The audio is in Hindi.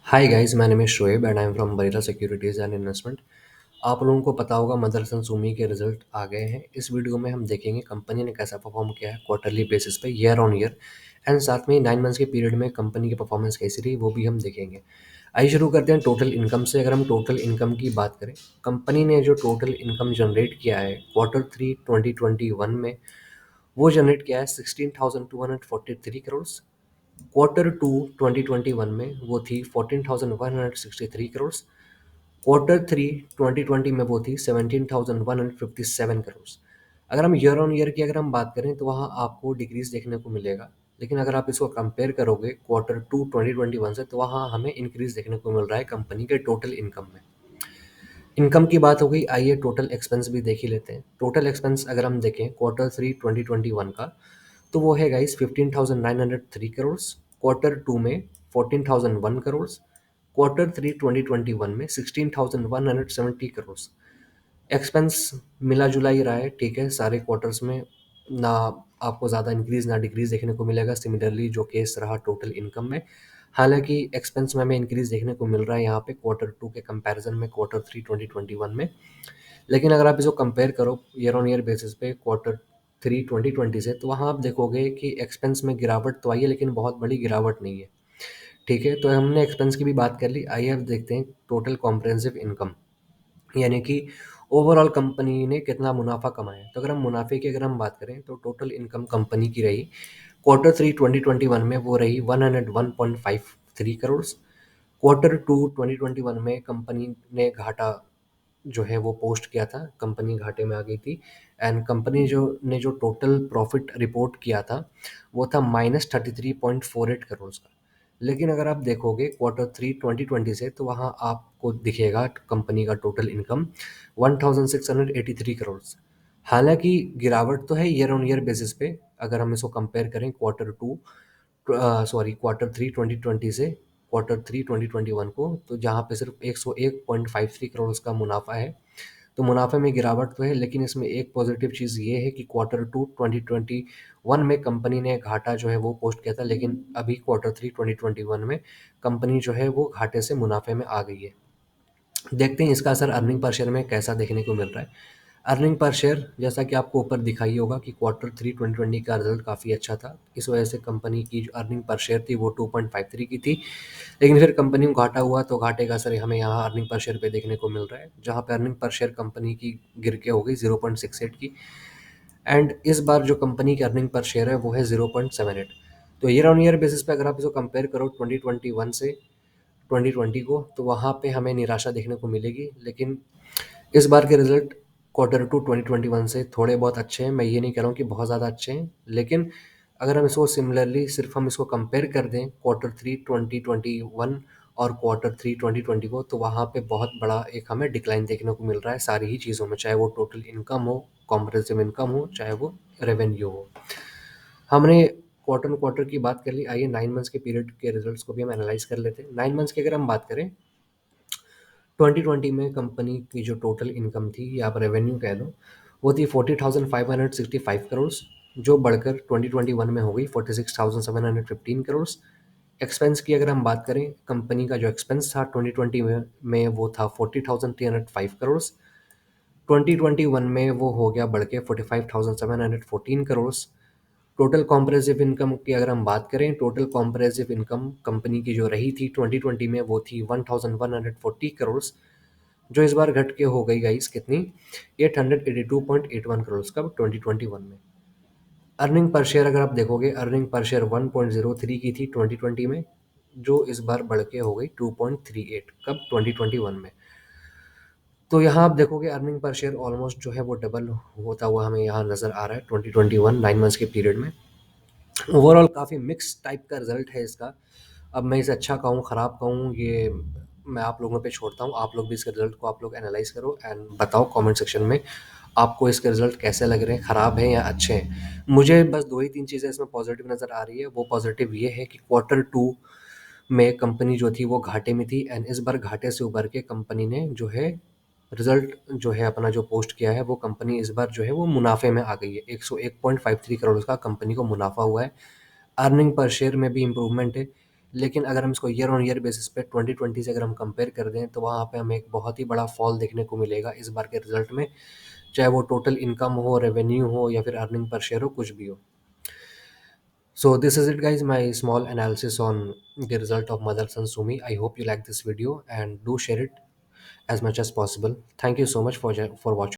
Hi guys, my name is Shoaib and I am from Barrera securities and investment. आप लोगों को पता होगा मदरसन सुमी के रिजल्ट आ गए हैं। इस वीडियो में हम देखेंगे कंपनी ने कैसा परफॉर्म किया है क्वार्टरली बेसिस पे, ईयर ऑन ईयर, एंड साथ में 9 मंथ्स के पीरियड में कंपनी की परफॉर्मेंस कैसी रही वो भी हम देखेंगे। आइए शुरू करते हैं टोटल इनकम से। अगर हम टोटल इनकम की बात करें, कंपनी ने जो टोटल इनकम जनरेट किया है Q3 2021 में, वो जनरेट किया है 16,243 करोड़। Q2 2021 में वो थी 14,163 करोड़। Q3 2020 में वो थी 17,157 करोड़। अगर हम ईयर ऑन ईयर की अगर हम बात करें तो वहाँ आपको डिक्रीज देखने को मिलेगा, लेकिन अगर आप इसको कंपेयर करोगे Q2 2021 से तो वहाँ हमें इंक्रीज देखने को मिल रहा है कंपनी के टोटल इनकम में। इनकम की बात हो गई, आइए टोटल एक्सपेंस भी देख ही लेते हैं। टोटल एक्सपेंस अगर हम देखें Q3 2021 का, तो वो है गाइस 15,903 करोड़। Q2 में 14,001 करोड़। Q3 2021 में 16,170 करोड़। एक्सपेंस मिला जुला ही रहा है, ठीक है, सारे क्वार्टर्स में ना आपको ज़्यादा इंक्रीज ना डिक्रीज देखने को मिलेगा। सिमिलरली जो केस रहा टोटल इनकम में, हालांकि एक्सपेंस में हमें इंक्रीज देखने को मिल रहा है यहाँ पे Q2 के कंपैरिजन में Q3 2021 में। लेकिन अगर आप इसको कंपेयर करो ईयर ऑन ईयर बेसिस पे Q3 2020 से, तो वहाँ आप देखोगे कि एक्सपेंस में गिरावट तो आई है, लेकिन बहुत बड़ी गिरावट नहीं है। ठीक है, तो हमने एक्सपेंस की भी बात कर ली। आइए अब देखते हैं टोटल कॉम्प्रिहेंसिव इनकम, यानी कि ओवरऑल कंपनी ने कितना मुनाफा कमाया। तो अगर हम मुनाफे की अगर हम बात करें तो टोटल इनकम कंपनी की रही Q3 2021 में वो रही 101.53 करोड़। Q2 2021 में कंपनी ने घाटा जो है वो पोस्ट किया था, कंपनी घाटे में आ गई थी। एंड कंपनी जो टोटल प्रॉफिट रिपोर्ट किया था वो था -33.48 करोड़ का। लेकिन अगर आप देखोगे Q3 2020 से, तो वहाँ आपको दिखेगा कंपनी का टोटल इनकम 1,683 करोड़। हालांकि गिरावट तो है ईयर ऑन ईयर बेसिस पे, अगर हम इसको कंपेयर करें Q3 2020 से Q3 2021 को, तो जहाँ पे सिर्फ 101.53 करोड़ का मुनाफा है। तो मुनाफे में गिरावट तो है, लेकिन इसमें एक पॉजिटिव चीज़ ये है कि Q2 2021 में कंपनी ने घाटा जो है वो पोस्ट किया था, लेकिन अभी Q3 2021 में कंपनी जो है वो घाटे से मुनाफे में आ गई है। देखते हैं इसका असर अर्निंग पर शेयर में कैसा देखने को मिल रहा है। अर्निंग पर शेयर जैसा कि आपको ऊपर दिखाई होगा कि Q3 2020 का रिजल्ट काफ़ी अच्छा था। इस वजह से कंपनी की जो अर्निंग पर शेयर थी वो 2.53 की थी। लेकिन फिर कंपनी को घाटा हुआ तो घाटे का असर हमें यहाँ अर्निंग पर शेयर पे देखने को मिल रहा है, जहाँ पे अर्निंग पर शेयर कंपनी की गिर के हो गई 0.68 की। एंड इस बार जो कंपनी की अर्निंग पर शेयर है वो है 0.78। तो ईयर ऑन ईयर बेसिस पे अगर आप इसको कंपेयर करो 2021 से 2020 को, तो वहाँ पे हमें निराशा देखने को मिलेगी। लेकिन इस बार के रिजल्ट Q2 2021 से थोड़े बहुत अच्छे हैं। मैं ये नहीं कह रहा हूँ कि बहुत ज़्यादा अच्छे हैं, लेकिन अगर हम इसको सिमिलरली सिर्फ हम इसको कंपेयर कर दें Q3 2021 और Q3 2020 को, तो वहाँ पे बहुत बड़ा एक हमें डिक्लाइन देखने को मिल रहा है सारी ही चीज़ों में, चाहे वो टोटल इनकम हो, कॉम्प्रिहेंसिव इनकम हो, चाहे वो रेवेन्यू हो। हमने क्वार्टर क्वार्टर की बात कर ली, आइए 9 मंथ्स के पीरियड के रिजल्ट्स को भी हम एनालाइज कर लेते हैं। 9 मंथ्स की अगर हम बात करें, 2020 में कंपनी की जो टोटल इनकम थी या आप रेवेन्यू कह लो, वो थी 40,565 करोड़, जो बढ़कर 2021 में हो गई 46,715 करोड़। एक्सपेंस की अगर हम बात करें, कंपनी का जो एक्सपेंस था 2020 में वो था 40,305 करोड़। 2021 में वो हो गया बढ़ के 45,714 करोड़। टोटल कॉम्प्रेसिव इनकम की अगर हम बात करें, टोटल कॉम्प्रेसिव इनकम कंपनी की जो रही थी 2020 में वो थी 1,140 करोड़, जो इस बार घट के हो गई गाइस कितनी, 882.81 करोड़ कब 2021 में। अर्निंग पर शेयर अगर आप देखोगे, अर्निंग पर शेयर 1.03 की थी 2020 में, जो इस बार बढ़ के हो गई 2.38 कब 2021 में। तो यहाँ आप देखोगे अर्निंग पर शेयर ऑलमोस्ट जो है वो डबल होता हुआ हमें यहाँ नज़र आ रहा है 2021 9 मंथ्स के पीरियड में। ओवरऑल काफ़ी मिक्स टाइप का रिजल्ट है इसका। अब मैं इसे अच्छा कहूँ ख़राब कहूँ, ये मैं आप लोगों पे छोड़ता हूँ। आप लोग भी इसके रिजल्ट को आप लोग एनालाइज करो एंड बताओ कमेंट सेक्शन में आपको इसके रिजल्ट कैसे लग रहे हैं, ख़राब हैं या अच्छे हैं। मुझे बस 2 ही 3 चीज़ें इसमें पॉजिटिव नज़र आ रही है। वो पॉजिटिव ये है कि Q2 में कंपनी जो थी वो घाटे में थी, एंड इस बार घाटे से उभर के कंपनी ने जो है रिजल्ट जो है अपना जो पोस्ट किया है, वो कंपनी इस बार जो है वो मुनाफे में आ गई है। 101.53 करोड़ का कंपनी को मुनाफा हुआ है। अर्निंग पर शेयर में भी इम्प्रूवमेंट है, लेकिन अगर हम इसको ईयर ऑन ईयर बेसिस पे 2020 से अगर हम कंपेयर कर दें तो वहाँ पे हमें एक बहुत ही बड़ा फॉल देखने को मिलेगा इस बार के रिजल्ट में, चाहे वो टोटल इनकम हो, रेवेन्यू हो या फिर अर्निंग पर शेयर हो, कुछ भी हो। So this is it guys, my small analysis on the result of Motherson Sumi. I hope you like this video and do share it as much as possible. Thank you so much for watching.